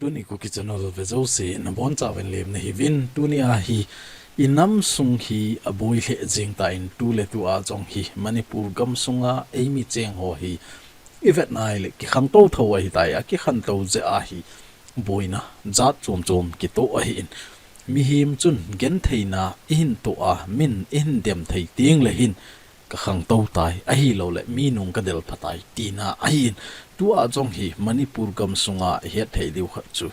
tuni ku kitchenol vezo se na bon cha wen lem na hi vin tuni a hi inam sung hi aboi le jing ta in tu le tu a chong hi manipur gam sunga eimi cheng ho hi evet nai le ki kham to tho hi tai a ki khan to je a hi boina zat chom chom ki to a hi in mi him chun gen theina in to a min in dem thei ting le hin ka khang to tai a hi lo le mi nung ka del phatai tina a hin tu a chong hi manipur gam sunga he thei diu kha chu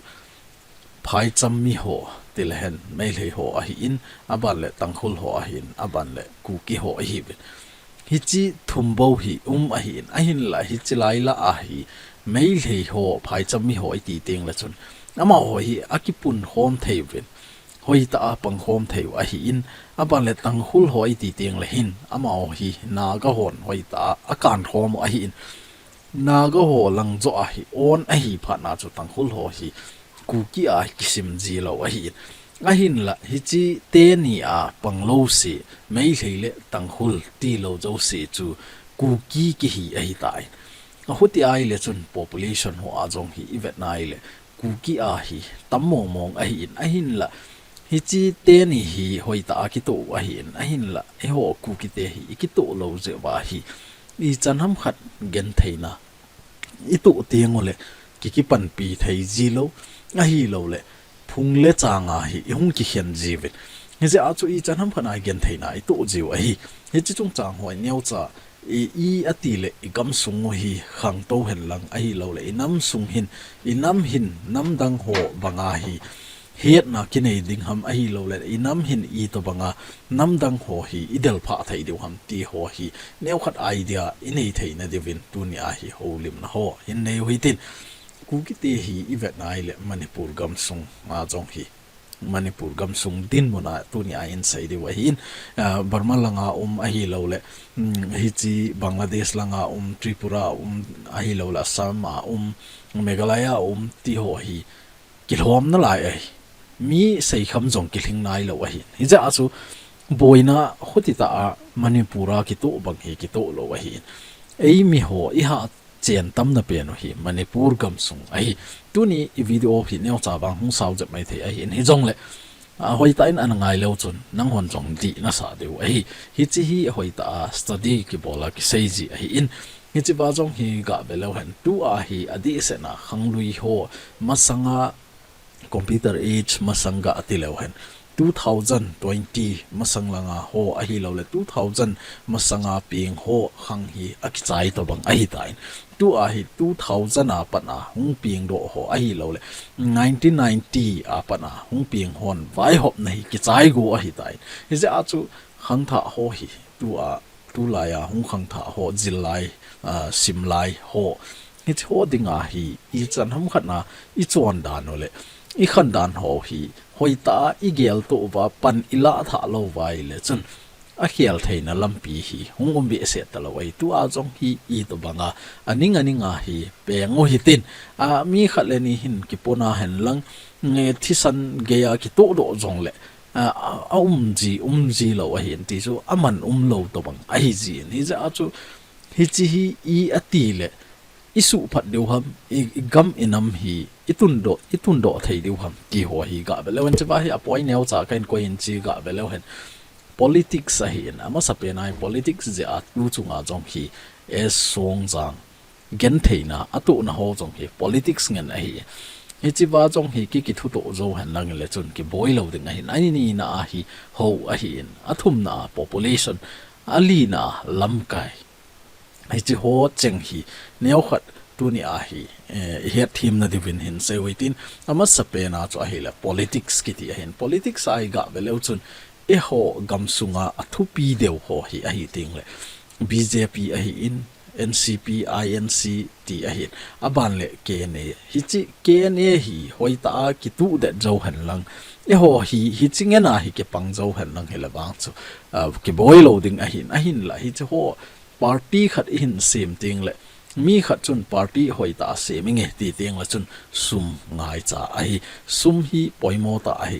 phai cham mi ho til hen mai le ho a hi in aban le tangkhul ho a hin aban le ku ki ho a hi hi chi thumbo hi a hin la hi chilai la a hi mai le ho phai cham mi ho i ti teng la chun ama ho hi akipun hom thei ven hoi ta pang hom thei a hi in aban le tanghul ho i ti teng le hin ama ho hi na ga hon hoi ta akan hom a hi in na ga ho lang zo a hi on a hi pha na chu tanghul ho hi ku ki a kisim ji lo a hi a hin la hi chi te ni a panglo se mai leile tanghul ti lo zo se chu ku ki hi a hi tai a huti ai le chun population ho a jong hi ivet nai le ku ki a hi tammo mong a hin la hi chi te ni hi hoi ta ki to a hin la e ho ku ki te hi ki to lo je wa hi i chanham khat gen theina i to te ngole ki pan pi thei ji lo a hi lo le phung le changa hi hung ki hian jivet he je a chu i chanham khana gen theina i to jiu a hi he chi chung chang hoi neu cha i ati le i gam sung hi khang to hen lang a hi lo le inam sung hin inam hin nam dang ho banga hi het na kinai ding ham a hi lo le inam hin i to banga nam dang ho hi idel pha thai deu ham ti ho hi neu khat idea inei thei na devin tu ni a hi ho lim na ho hin nei hui tin ku ki te hi ivet nai le manipur gam sung ma jong hi manipur gam sung din mona tu ni a in sai de wa hin burma langa a hi lo le hi chi bangladesh langa tripura a hi lo la sama meghalaya ti ho hi kilhom na lai ai mi sei kham jong ki thing nai lo wa hin hi ja chu boina khutita a manipura ki to bang hi ki to lo wa hin ei mi ho i ha chen tam na pe no hi manipur gam sung ai tuni i video hi neo cha bang hung sau je mai the ai hi jong le hoi ta in an ngai lo chun nang hon jong di na sa deu ai hi chi hi hoi ta study ki bola ki sei ji ai in hi chi ba jong hi ga be lo han tu a hi adi se na khang lui ho masanga computer age masanga atilo hen 2020 masang langa ho a hi lo le 2000 masanga ping ho khang hi akichai to bang a hi tain tu a hi 2000 a pana hung ping do ho a hi lo le 1990 a pana hung ping hon vai hop nei ki chai go a hi tain hi ja chu khang tha ho hi tu la ya hung khang tha ho jilai simlai ho hi cho dinga hi i chan ham khat na i chon dan no le i khan dan ho hi hoi ta i gel to wa pan ila tha lo vai le chun a khial theina lampi hi hungom be se ta lo wai tu a jong hi i to banga aninga hi pe ngo hi tin a mi khat le ni hin ki pona hen lang nge thisan ge ya ki to do jong le a ji lo a hin ti chu aman lo to bang a hi ji ni ja chu hi chi hi i ati le isu phat deu ham i gam inam hi itun do thei deu ham ki ho hi ga belewen chwa hi apoi neu cha kain ko in chi ga belew hen politics a hi na ma sape nai politics je a tu chunga jong hi es song jang gen theina atu na ho jong hi politics ngen a hi hi chi ba jong hi ki thu to zo han lang le chun ki boilo ding a hi nai ni na a hi ho a hi in athum na population ali na lam kai ai chi ho cheng hi neo khat tu ni a hi he thim na divin hin se waitin ama sape na cho hi la politics ki ti hin politics ai ga veleu chun e ho gam sunga athu pi deu ho hi a hi ting le bjp a hi in ncp inc ti a hi aban le kna hi chi kna hi hoi ta ki tu de zo han lang e ho hi chingena hi ke pang zo han lang hela wang chu ki boilo ding a hin la hi chi ho party khat in same thing le mi khat chun party hoi ta se mi nge ti teng la chun sum ngai cha ai sum hi poimo ta ai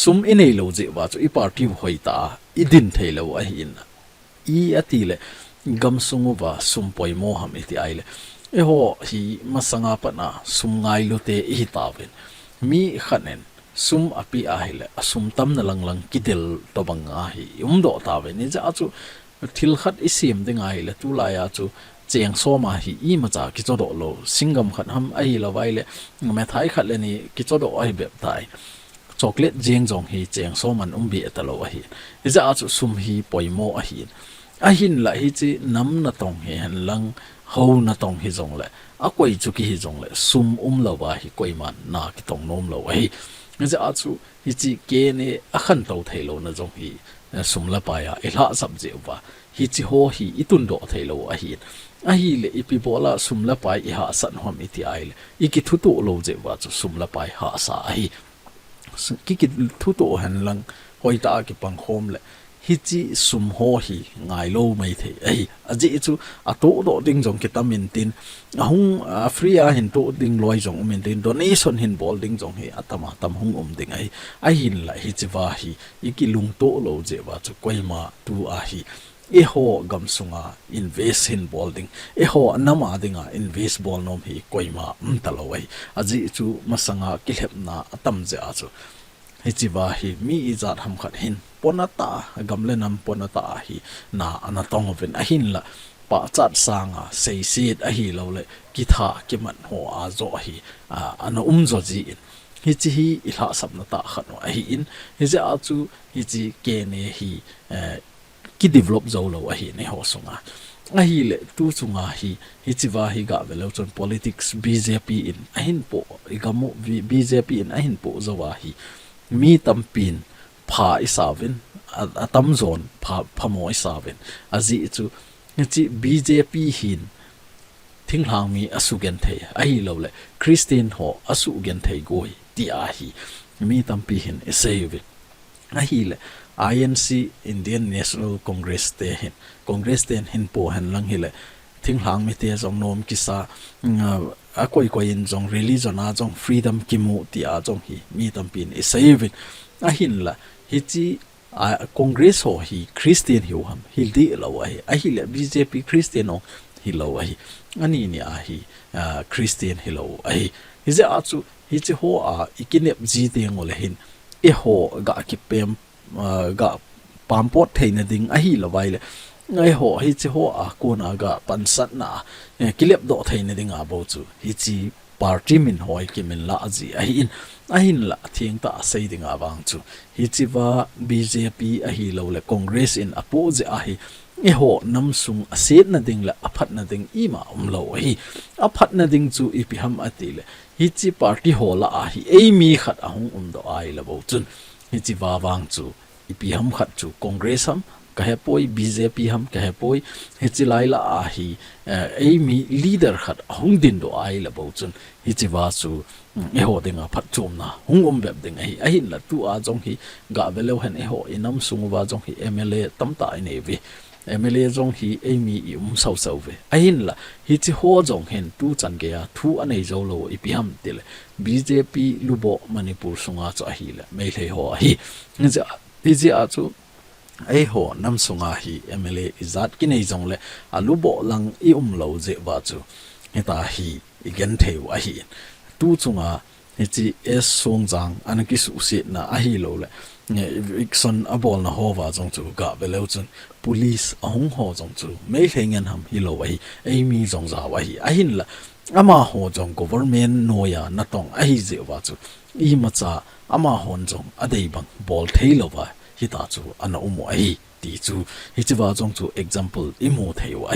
sum inei lo je wa chu i party hoi ta i din thei lo a hin i ati le gam sungu wa sum poimo ham iti ai le e ho hi masanga pana sum ngai lu te hi tawin mi khanen sum api a hi le asum tam na lang lang kidel to banga hi do tawin ni ja chu thil khat isim de ngai le tu la ya chu cheng so ma hi I ma cha ki chodo lo singam khat ham ai lo wai le me thai khat le ni ki chodo ai bep tai chocolate jeng jong hi cheng so man bi atalo a hi ja chu sum hi poimo a hi a hin la hi chi nam na tong he han lang ho na tong hi jong le a koi chu ki hi jong le sum lo wa hi koi man na ki tong nom lo hi ja chu hi chi ke ne a khan to thei lo na jong hi sum la pa ya ila sab je wa hi chi ho hi itun do thei lo a hi le ipi bola sum la pai I ha san hom iti ai le iki thu to lo je wa chu sum la pai ha sa hi ki thu to han lang hoi ta ki pang khom le hi chi sum ho hi ngai lo mai the ai aji chu a to do ding jong ki tamin tin hung free a hin to ding loi jong min tin donation hin bol ding jong hi atama tam hung ding ai hin la hi chi wa hi iki lung to lo je wa chu koima tu a hi e ho gam sunga invest in bolding e ho nama dinga invest bol nom hi koima talawai aji chu masanga kilhep na atam je a chu hi chi wa hi mi izat ham khat hin ponata gamle nam ponata hi na anatong ven a hin la pa chat sanga sei sit a hi lo le ki tha ki man ho a zo hi ana zo ji hi chi hi ila sap na ta khat no a hi in hi ja chu hi chi ke ne hi ki develop zo lo a hi ne ho sunga a hi le tu chunga hi chi wa hi ga velo chon politics BJP in a hin po igamo BJP in a hin po zo wa hi mi tampin pha isavin atam zone pha mo isavin azi chu chi BJP hin thinglang mi asugen the a hi lo le Christian ho asugen the goi ti a hi mi tampi hin esayvin a hi le INC Indian National Congress te hin Congress ten hin po han lang hile thing hlang mi te jong nom kisa a koi in jong religion a jong freedom kimu ti a jong hi mi tampin e saving a hin la hi chi Congress ho hi Christian hi ham hil di lo a hi le BJP Christian ho hi lo hi ani ni a hi Christian hi lo a hi ze a chu hi chi ho a ikinep ji te ngol hin e ho ga ki pem ga pampot theina ding a hi lawai le ngai ho hi chi ho a ko na ga pansat na kilep do theina ding a bo chu hi chi party min hoi ki min la ji a hin la thieng ta sei ding a wang chu hi chi wa BJP a hi lo le Congress in apo je a hi e ho nam sung a set na ding la aphat na ding I ma lo hi aphat na ding chu I pi ham ati le hi chi party ho la a hi ei mi khat a hung do ai la bo chun hi chi wa wang chu ipi ham khat chu Congress ham ka he poi BJP ham ka he poi hi chi lai la a hi ei mi leader khat hung din do ai la bo chun hi chi wa chu e ho dinga phat chum na hung beb ding hi a hin la tu a jong hi ga velo hen e ho inam sung wa jong hi MLA tam ta ne vi MLA jong hi ei mi sau ve a hin la hi chi ho jong hen tu chan ge ya thu anei zo lo ipi ham tile BJP lubo Manipur sunga cha hi la me le ho hi ja ji a chu ai ho nam sunga hi MLA izat ki nei jong le alubo lang I lo je wa chu heta hi igen theu a hi tu chunga hi es song jang anaki su se na a hi lo le ikson abol na hova jong chu ga belo chun police ahong ho jong chu me thengen ham hi lo hi ai mi jong za wa hi a hin la ama ho jong government noya na tong a hi je wa chu I ma cha ama hon jong adei bang bol thailo wa hi ta chu ana umo hi ti chu hi chi wa jong chu example imo theu a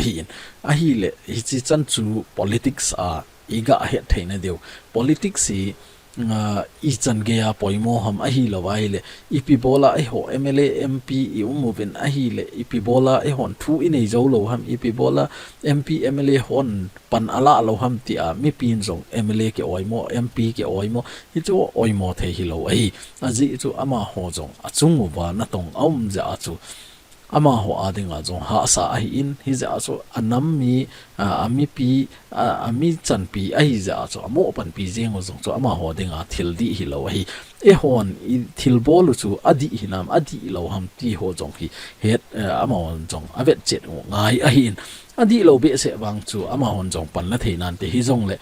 hi le hi chi chan chu politics a iga he theina deu politics hi I chan ge ya poimo ham a hi lawai le ipi bola ai ho MLA MP I umovin a hi le ipi bola ai hon thu inei zo lo ham ipi bola MP MLA hon pan ala lo ham ti a mi pin jong MLA ke oimo MP ke oimo hi chu oimo the hi lo ai a ji chu ama ho jong a chung wa na tong ja chu ama ho adinga jong ha sa hi in hi za so anam mi ami pi ami chan pi a hi za so amo pan pi jeng o jong so ama ho dinga thil di hi lo hi e hon i thil bol chu adi hinam adi lo ham ti ho jong hi het ama hon jong avet chet ngai a hin adi lo be se wang chu ama hon jong pan la theinan te hi jong le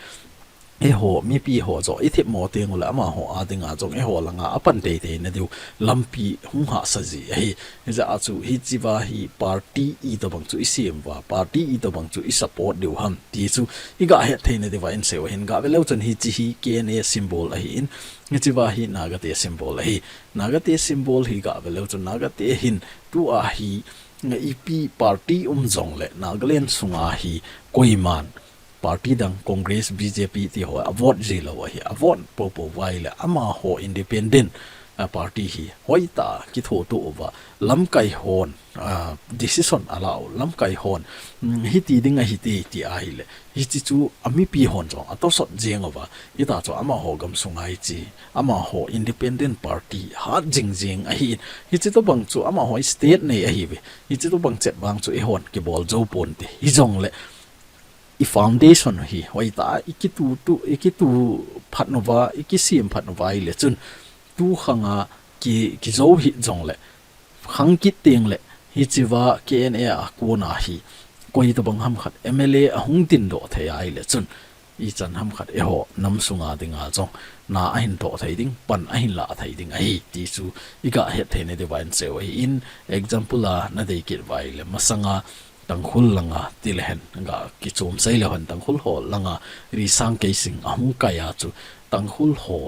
e ho mi pi ho zo i thip mo te ngula ama ho adinga jong e ho langa apan te te na diu lampi hung ha sa ji hi za chu hi chiwa hi party i to bang chu i sim wa party i to bang chu i support diu ham ti chu i ga he the ne dewa in se hin ga velo chon hi chi hi kna symbol a hi in ni chiwa hi naga te symbol a hi naga te symbol hi ga velo chon naga te hin tu a hi ep party jong le nagaland sunga hi koiman party dang congress bjp ti ho avot zilo hi avot po wai le ama ho independent party hi hoita ki tho to over lam kai hon decision allow lam kai hon hi ti dinga hi ti ai le hi chi chu ami pi hon jong ato sot jeng over ita cho ama ho gam sungai chi ama ho independent party ha jing a hi chi to bang chu ama ho state nei a hi ve hi chi to bang chet bang chu e hon ki bol zo pon te hi jong le i foundation hi hoita ikitu phatnova ikisim phatnova ile chun tu khanga ki zo hi jong le khang ki teng le hi chiwa kna a kona hi koi to bang ham khat mla ahung tin do the ai le chun i chan ham khat e ho nam sunga dinga jong na a hin to thai ding pan a hin la thai ding ai ti chu iga he the ne de wan se wa in example a na dei kit vai le masanga tangkhul langa tilhen nga ki chom sai le han tangkhul ho langa ri sang ke sing ahung kaya chu tangkhul ho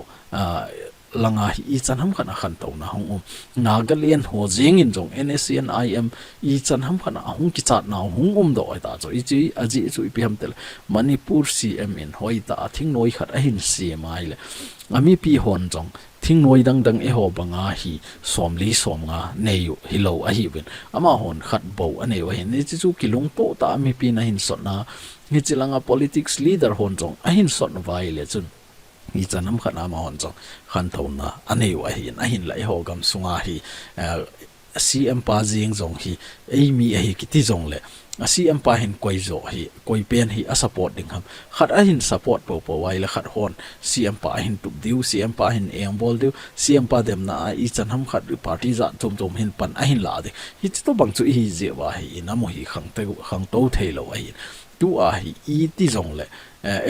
langa i chanham khana khan to na hong nagalian ho jeng in jong nscn im i chanham khana ahung ki chat na hung do ta cho i chi aji chu pi ham tel manipur cm in hoita thing noi khat a hin cmi le ami pi hon jong thing noi dang e ho banga hi somli somnga neyu hilo a hi win ama hon khat bo ane wa hin ni chu kilung to ta mi pi na hin sot na ni chilanga politics leader hon jong a hin sot na vai le chun i chanam khana ma hon jong khan thona ane wa hin a hin lai ho gam sunga hi cm pa jing jong hi mi a hi kiti jong le cm pa hin koi zo hi koi pen hi a support ding ham khat a hin support po wai la khat hon cm pa hin tup diu cm pa hin eng bol diu cm pa dem na i chan ham khat party za tom hin pan a hin la de hi to bang chu hi je wa hi na mo hi khang to thelo a hi tu a hi i ti jong le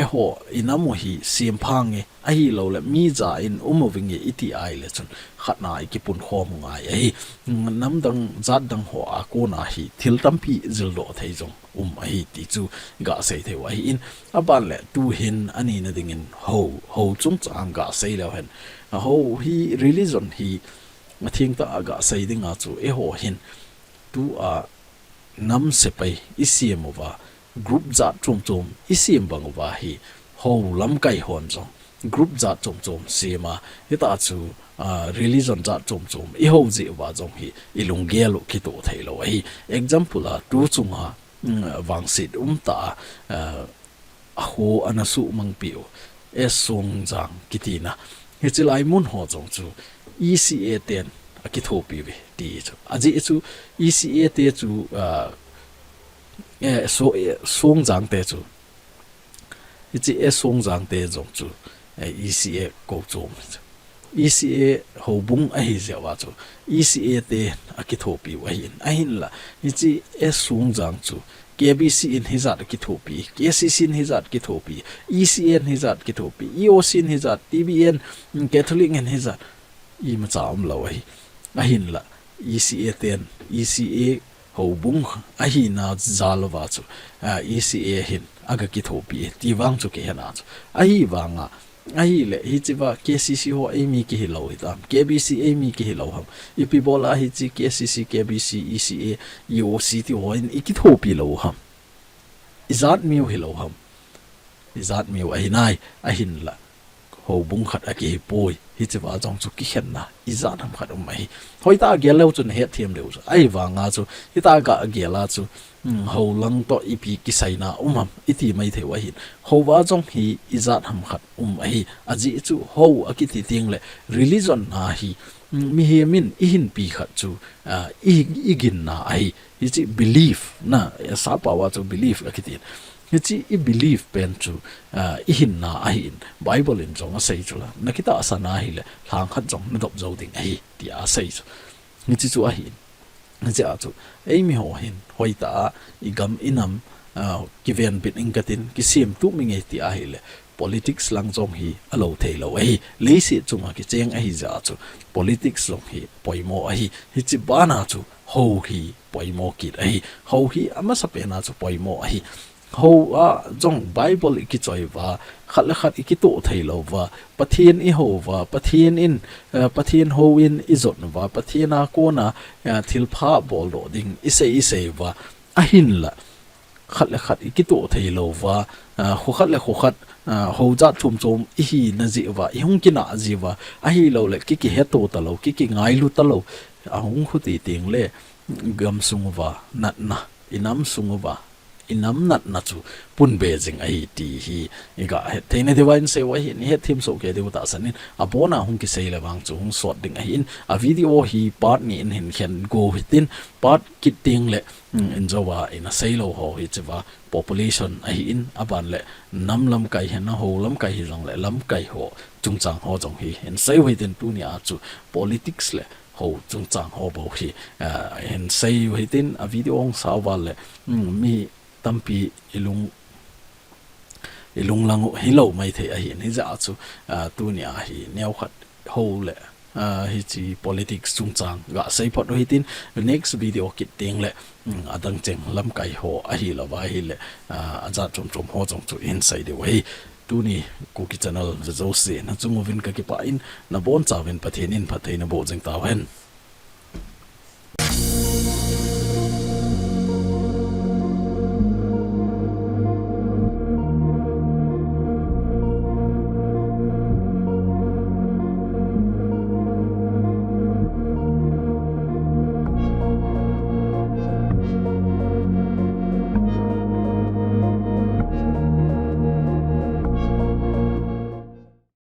e ho inamo hi sim phange a hi lo le mi za in umoving iti ai le chun khatna ki pun khom ngai ai nam dang zat dang ho a ko na hi thil tampi zil do thei jong ai ti chu ga sei the wa hi in aban le tu hin ani na ding in ho chung chang ga sei le hen ho hi religion hi mathing ta ga sei ding a chu e ho hin tu a nam se pai isiemova group za chom isim bangwa hi ho lam kai hon jong group za chom sema eta chu religion za chom i ho ji wa jong hi ilungel ki to thailo hi example a tu chunga wangsit ta ho anasu mangpio e song jang kitina he chilai mun ho jong chu eca 10 akithopi we ti chu aji chu eca te chu song jang te chu ichi song jang te jong chu eca ko chom eca hobung a hi jawa chu eca te akithopi wa hin a hin la ichi song jang chu KBC in hizat kithopi KCC in hizat kithopi ECN hizat kithopi EOC in hizat TBN Catholic in hizat I ma chaam lawai a hin la ECA 10 ECA hobung a hi na zalwa chu ECA hin aga kithopi tiwang chu ke hana chu a hi wanga a hi le hi chiwa KCC ho ami ki hilau ita KBC ami ki hilau ham ipi bola hi chi KCC KBC ECA EOC ti ho in ikithopi lo ham izat miu hilau ham izat miu a hinai a hin la ho bung khat a ki poi hi chiwa jong chu ki khenna izat ham khat mai hoita gelo chu ne thiam leu ai wanga chu ita ga gela chu ho lang to ipi ki saina umam iti mai thewa hin ho wa jong hi izat ham khat ai aji chu ho akiti ting le religion na hi mi hi min I hin pi khat chu igin na ai hi chi belief na sa pa wa chu belief akitin hi chi I belief pen chu I hin na ai in bible in jong a sei chu la nakita asana hi le thang khat jong na dop zo ding ai ti a sei chu hi chi chu a hin chi a chu ei mi ho hin hoita igam inam ki ven bit ingatin ki sim tu mi nge ti a hi le politics lang jong hi alo thei lo ai le si chunga ki cheng ai za chu politics long hi poimo ai hi chi bana chu ho hi poimo ki ai ho hi ama sa pe na chu poimo ai ho a jong bible ki choi wa khat la khat ki to thei lo wa pathian I ho wa pathian in pathian ho in izot wa pathiana ko na thil pha bol do ding ise wa a hin la khát lệ khát cái tổ thầy lâu và khô khát hầu ra chôm chôm hi na gì và hung cái nã gì và hi lâu lệ cái hết tổ ta lâu cái ngay lu ta lâu hung khu tì tiếng lệ gam sung và nát na inam sung và inam nát na chu pun bê jing ai ti hi ga thế này thì vậy sẽ vậy hi hết thêm số cái điều ta san in abona hung cái sei lawang chu hung sort ding ai in a video hi part ni in hin khen go hitin part kit ting le in zowa in a sei lo ho hi chewa population ai in aban le nam lam kai hen na ho lam kai hi jong le lam kai ho chung chang ho jong hi in sei wi tin tu ni a chu politics le ho chung chang ho bo hi in sei wi tin a video ong sa wa le mi tampi ilung lang hilo mai the hi ni za chu tu ni a hi neu khat ho le hi chi politics chung chang ga sei phot hi tin next video kit ting le adang cheng lam kai ho a hi la wa hi le aza chom ho chong chu inside the way tu ni ku ki channel zo se na chu movin ka ki pa in na bon chawin pathin in phathei na bo jeng taw hen